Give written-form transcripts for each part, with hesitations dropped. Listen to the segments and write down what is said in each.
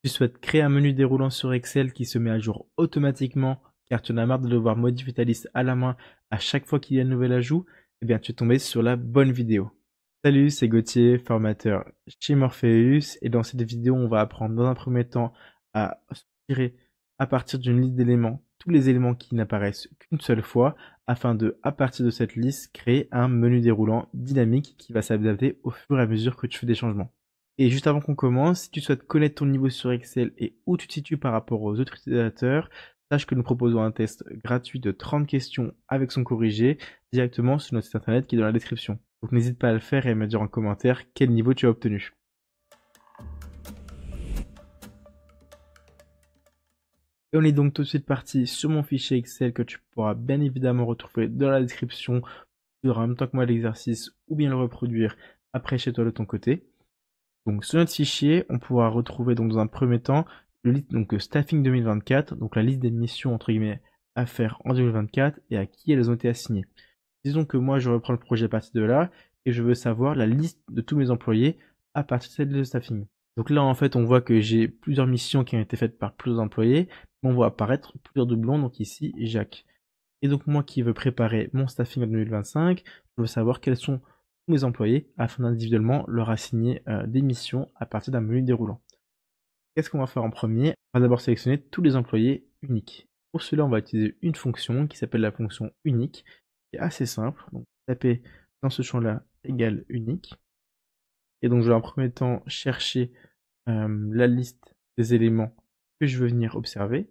Tu souhaites créer un menu déroulant sur Excel qui se met à jour automatiquement car tu en as marre de devoir modifier ta liste à la main à chaque fois qu'il y a un nouvel ajout? Eh bien, tu es tombé sur la bonne vidéo. Salut, c'est Gauthier, formateur chez Morpheus, et dans cette vidéo, on va apprendre dans un premier temps à tirer à partir d'une liste d'éléments tous les éléments qui n'apparaissent qu'une seule fois afin de, à partir de cette liste, créer un menu déroulant dynamique qui va s'adapter au fur et à mesure que tu fais des changements. Et juste avant qu'on commence, si tu souhaites connaître ton niveau sur Excel et où tu te situes par rapport aux autres utilisateurs, sache que nous proposons un test gratuit de 30 questions avec son corrigé directement sur notre site internet qui est dans la description. Donc n'hésite pas à le faire et à me dire en commentaire quel niveau tu as obtenu. Et on est donc tout de suite parti sur mon fichier Excel que tu pourras bien évidemment retrouver dans la description. Tu auras en même temps que moi l'exercice ou bien le reproduire après chez toi de ton côté. Donc sur notre fichier, on pourra retrouver donc dans un premier temps le liste donc staffing 2024, donc la liste des missions entre guillemets à faire en 2024 et à qui elles ont été assignées. Disons que moi je reprends le projet à partir de là et je veux savoir la liste de tous mes employés à partir de cette liste de staffing. Donc là en fait on voit que j'ai plusieurs missions qui ont été faites par plusieurs employés, on voit apparaître plusieurs doublons, donc ici Jacques. Et donc moi qui veux préparer mon staffing en 2025, je veux savoir quels sont tous mes employés afin d'individuellement leur assigner des missions à partir d'un menu déroulant. Qu'est-ce qu'on va faire en premier? On va d'abord sélectionner tous les employés uniques. Pour cela, on va utiliser une fonction qui s'appelle la fonction unique, qui est assez simple. Donc taper dans ce champ-là égale unique. Et donc je vais en premier temps chercher la liste des éléments que je veux venir observer.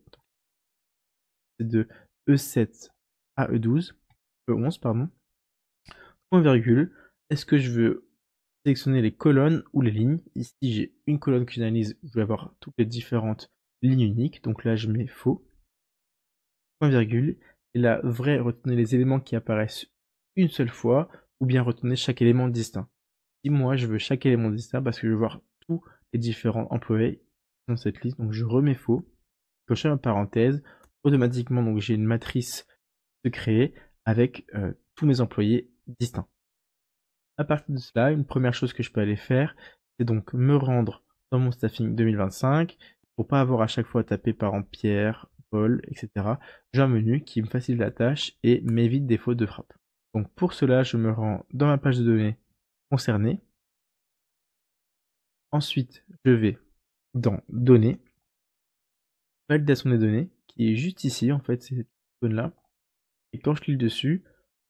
C'est de E7 à E12, E11 pardon. Point virgule, est-ce que je veux sélectionner les colonnes ou les lignes? Ici j'ai une colonne que j'analyse, je vais avoir toutes les différentes lignes uniques, donc là je mets faux. Point virgule, et là vrai, retenez les éléments qui apparaissent une seule fois, ou bien retenez chaque élément distinct. Si moi je veux chaque élément distinct parce que je veux voir tous les différents employés dans cette liste, donc je remets faux, coche ma parenthèse, automatiquement donc j'ai une matrice de créer avec tous mes employés distincts. À partir de cela, une première chose que je peux aller faire, c'est donc me rendre dans mon staffing 2025 pour pas avoir à chaque fois à taper par exemple Pierre, Paul, etc. J'ai un menu qui me facilite la tâche et m'évite des fautes de frappe. Donc pour cela, je me rends dans ma page de données concernée. Ensuite, je vais dans Données, validation des données, qui est juste ici en fait, c'est cette zone là. Et quand je clique dessus,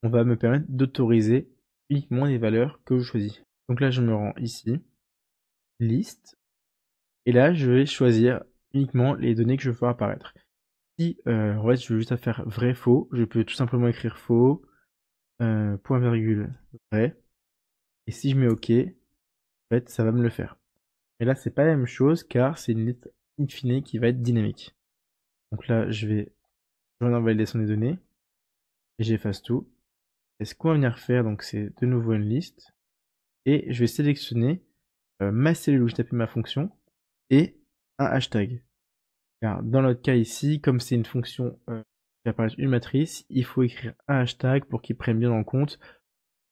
on va me permettre d'autoriser uniquement les valeurs que je choisis. Donc là, je me rends ici, liste, et là, je vais choisir uniquement les données que je veux faire apparaître. Si en fait, je veux juste faire vrai, faux, je peux tout simplement écrire faux, point virgule, vrai, et si je mets OK, en fait, ça va me le faire. Et là, c'est pas la même chose car c'est une liste in fine qui va être dynamique. Donc là, je vais joindre en validation des données, et j'efface tout. Et ce qu'on va venir faire, donc c'est de nouveau une liste, et je vais sélectionner ma cellule où je tapais ma fonction et un hashtag. Car dans notre cas ici, comme c'est une fonction qui apparaît une matrice, il faut écrire un hashtag pour qu'il prenne bien en compte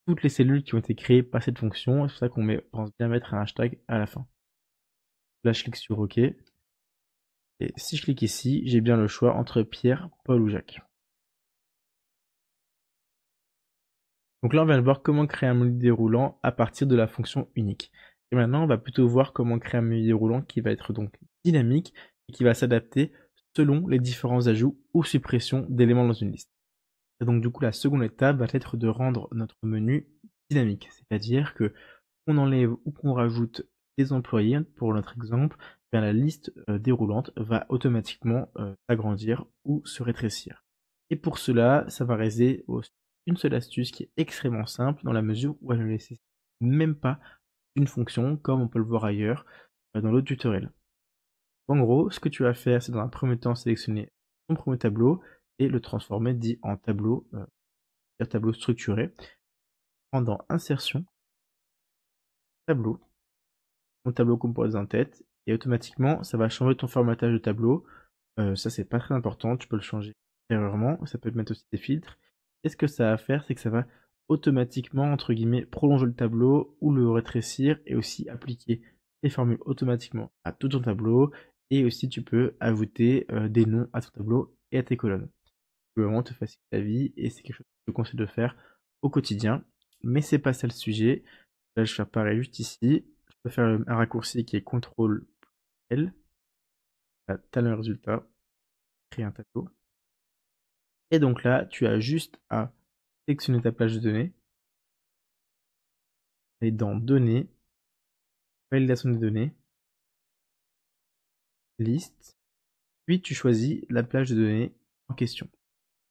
toutes les cellules qui ont été créées par cette fonction. C'est pour ça qu'on pense bien mettre un hashtag à la fin. Là, je clique sur OK. Et si je clique ici, j'ai bien le choix entre Pierre, Paul ou Jacques. Donc là, on vient de voir comment créer un menu déroulant à partir de la fonction unique. Et maintenant, on va plutôt voir comment créer un menu déroulant qui va être donc dynamique et qui va s'adapter selon les différents ajouts ou suppressions d'éléments dans une liste. Et donc du coup, la seconde étape va être de rendre notre menu dynamique. C'est-à-dire que qu'on enlève ou qu'on rajoute des employés, pour notre exemple, bien la liste déroulante va automatiquement s'agrandir ou se rétrécir. Et pour cela, ça va résider une seule astuce qui est extrêmement simple dans la mesure où elle ne nécessite même pas une fonction comme on peut le voir ailleurs dans l'autre tutoriel. En gros, ce que tu vas faire, c'est dans un premier temps sélectionner ton premier tableau et le transformer dit en tableau, tableau structuré. Prendre dans Insertion, Tableau, mon tableau composé en tête, et automatiquement, ça va changer ton formatage de tableau. Ça, c'est pas très important, tu peux le changer ultérieurement, ça peut te mettre aussi des filtres. Et ce que ça va faire, c'est que ça va automatiquement, entre guillemets, prolonger le tableau ou le rétrécir et aussi appliquer les formules automatiquement à tout ton tableau Et aussi, tu peux ajouter des noms à ton tableau et à tes colonnes. Tu peux vraiment te faciliter la vie et c'est quelque chose que je te conseille de faire au quotidien. Mais c'est pas ça le sujet. Là, je vais faire pareil juste ici. Je peux faire un raccourci qui est CTRL-L. Là, tu as le résultat. Créer un tableau. Et donc là, tu as juste à sélectionner ta plage de données. Et dans Données, validation des données, liste. Puis tu choisis la plage de données en question.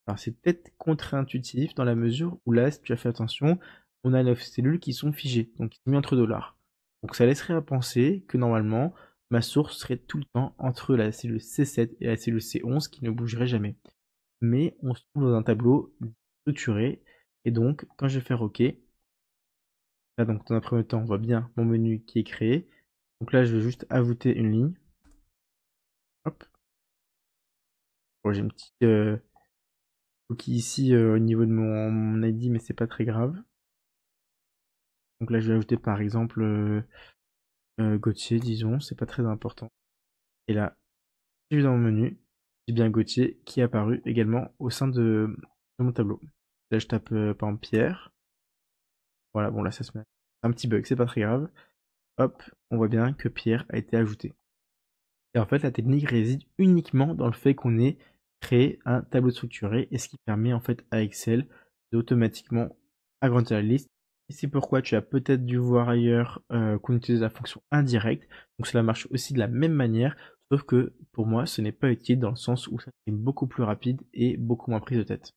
Alors c'est peut-être contre-intuitif dans la mesure où là, si tu as fait attention, on a 9 cellules qui sont figées, donc qui sont mises entre $. Donc ça laisserait à penser que normalement, ma source serait tout le temps entre la cellule C7 et la cellule C11 qui ne bougerait jamais. Mais on se trouve dans un tableau structuré, et donc quand je vais faire OK, là donc dans un premier temps, on voit bien mon menu qui est créé. Donc là, je vais juste ajouter une ligne. Hop. Bon, j'ai une petite cookie ici au niveau de mon ID, mais c'est pas très grave. Donc là, je vais ajouter par exemple Gauthier, disons, c'est pas très important. Et là, je vais dans mon menu, j'ai bien Gauthier qui est apparu également au sein de mon tableau. Là, je tape par exemple Pierre. Voilà, bon là, ça se met un petit bug, c'est pas très grave. Hop, on voit bien que Pierre a été ajouté. Et en fait, la technique réside uniquement dans le fait qu'on ait créé un tableau structuré et ce qui permet en fait à Excel d'automatiquement agrandir la liste. Et c'est pourquoi tu as peut-être dû voir ailleurs qu'on utilise la fonction indirecte. Donc cela marche aussi de la même manière, sauf que pour moi, ce n'est pas utile dans le sens où ça est beaucoup plus rapide et beaucoup moins prise de tête.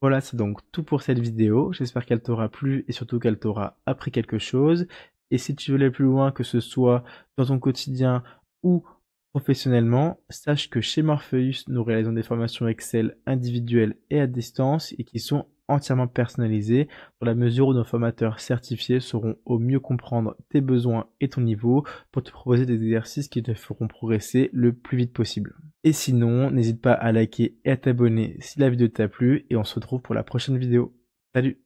Voilà, c'est donc tout pour cette vidéo. J'espère qu'elle t'aura plu et surtout qu'elle t'aura appris quelque chose. Et si tu veux aller plus loin, que ce soit dans ton quotidien ou professionnellement, sache que chez Morpheus, nous réalisons des formations Excel individuelles et à distance et qui sont entièrement personnalisées dans la mesure où nos formateurs certifiés sauront au mieux comprendre tes besoins et ton niveau pour te proposer des exercices qui te feront progresser le plus vite possible. Et sinon, n'hésite pas à liker et à t'abonner si la vidéo t'a plu et on se retrouve pour la prochaine vidéo. Salut!